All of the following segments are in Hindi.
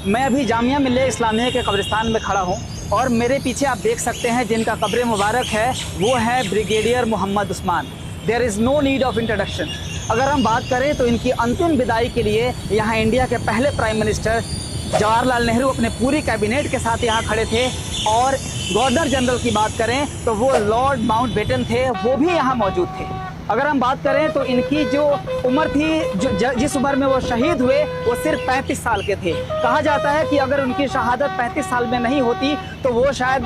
मैं अभी जामिया मिल्लिया इस्लामिया के कब्रिस्तान में खड़ा हूँ और मेरे पीछे आप देख सकते हैं जिनका कब्र मुबारक है वो है brigadier Mohammad Usman. There is no need of introduction. अगर हम बात करें तो इनकी अंतिम विदाई के लिए यहाँ इंडिया के पहले प्राइम मिनिस्टर जवाहरलाल नेहरू अपने पूरी कैबिनेट के साथ यहाँ खड़े थे, और गवर्नर जनरल की बात करें तो वो लॉर्ड माउंटबेटन थे, वो भी यहाँ मौजूद थे। अगर हम बात करें तो इनकी जो उम्र थी, जिस उम्र में वो शहीद हुए, वो सिर्फ 35 साल के थे। कहा जाता है कि अगर उनकी शहादत 35 साल में नहीं होती तो वो शायद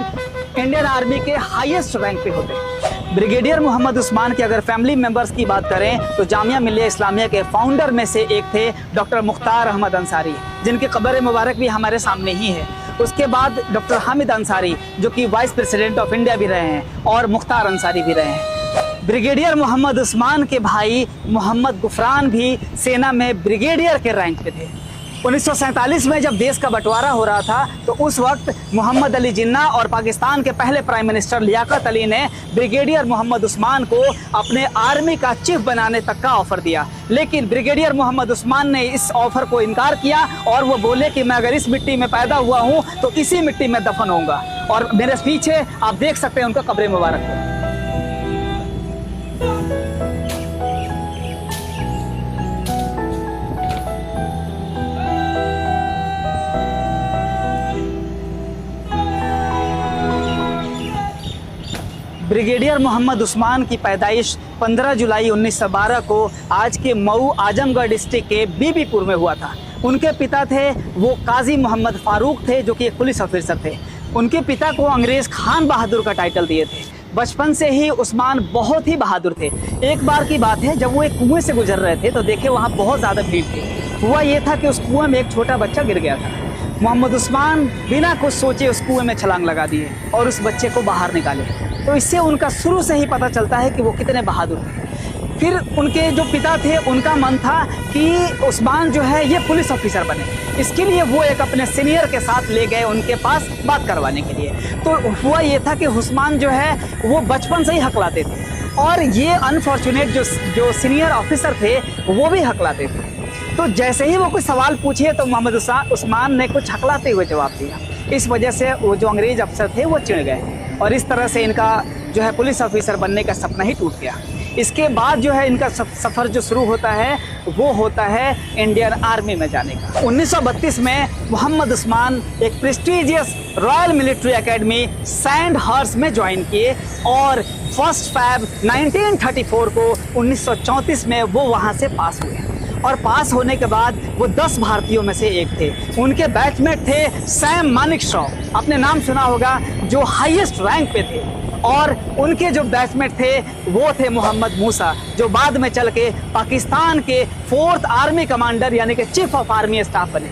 इंडियन आर्मी के हाईएस्ट रैंक पे होते। ब्रिगेडियर मोहम्मद उस्मान के अगर फैमिली मेंबर्स की बात करें तो जामिया मिल्लिया इस्लामिया के फाउंडर में से एक थे डॉक्टर मुख्तार अहमद अंसारी, जिनके कब्र मुबारक भी हमारे सामने ही है। उसके बाद डॉक्टर हामिद अंसारी जो कि वाइस प्रेसिडेंट ऑफ इंडिया भी रहे हैं, और मुख्तार अंसारी भी रहे हैं। ब्रिगेडियर मोहम्मद उस्मान के भाई मोहम्मद गुफरान भी सेना में ब्रिगेडियर के रैंक पे थे। 1947 में जब देश का बंटवारा हो रहा था तो उस वक्त मोहम्मद अली जिन्ना और पाकिस्तान के पहले प्राइम मिनिस्टर लियाकत अली ने ब्रिगेडियर मोहम्मद उस्मान को अपने आर्मी का चीफ बनाने तक का ऑफर दिया, लेकिन ब्रिगेडियर मोहम्मद उस्मान ने इस ऑफर को इनकार किया और वो बोले कि मैं अगर इस मिट्टी में पैदा हुआ हूँ तो इसी मिट्टी में दफन होऊंगा। और मेरे पीछे आप देख सकते हैं उनका कब्र मुबारक है। ब्रिगेडियर मोहम्मद उस्मान की पैदाइश 15 जुलाई 1912 को आज के मऊ आजमगढ़ डिस्ट्रिक्ट के बीबीपुर में हुआ था। उनके पिता थे वो काजी मोहम्मद फारूक थे, जो कि एक पुलिस ऑफिसर थे। उनके पिता को अंग्रेज़ खान बहादुर का टाइटल दिए थे। बचपन से ही उस्मान बहुत ही बहादुर थे। एक बार की बात है, जब वो एक कुएं से गुजर रहे थे तो देखे वहाँ बहुत ज़्यादा भीड़ थी। हुआ ये था कि उस कुएं में एक छोटा बच्चा गिर गया था। मोहम्मद उस्मान बिना कुछ सोचे उस कुएं में छलांग लगा दिए और उस बच्चे को बाहर निकाले। तो इससे उनका शुरू से ही पता चलता है कि वो कितने बहादुर थे। फिर उनके जो पिता थे उनका मन था कि उस्मान जो है ये पुलिस ऑफिसर बने। इसके लिए वो एक अपने सीनियर के साथ ले गए उनके पास बात करवाने के लिए। तो हुआ ये था कि उस्मान जो है वो बचपन से ही हकलाते थे, और ये अनफॉर्चुनेट जो सीनियर ऑफिसर थे वो भी हकलाते थे। तो जैसे ही वो कुछ सवाल पूछे तो मोहम्मद उस्मान ने कुछ हकलाते हुए जवाब दिया। इस वजह से वो जो अंग्रेज अफसर थे वो चिढ़ गए, और इस तरह से इनका जो है पुलिस ऑफिसर बनने का सपना ही टूट गया। इसके बाद जो है इनका सफ़र जो शुरू होता है वो होता है इंडियन आर्मी में जाने का। 1932 में मोहम्मद उस्मान एक prestigious royal military academy sand horse में ज्वाइन किए, और 1 फरवरी 1934 को 1934 में वो वहाँ से पास हुए। और पास होने के बाद वो 10 भारतीयों में से एक थे। उनके बैचमेट थे सैम मानेकशॉ, आपने नाम सुना होगा, जो हाईएस्ट रैंक पे थे। और उनके जो बैचमेट थे वो थे मोहम्मद मूसा, जो बाद में चल के पाकिस्तान के 4th आर्मी कमांडर यानी कि चीफ ऑफ आर्मी स्टाफ बने।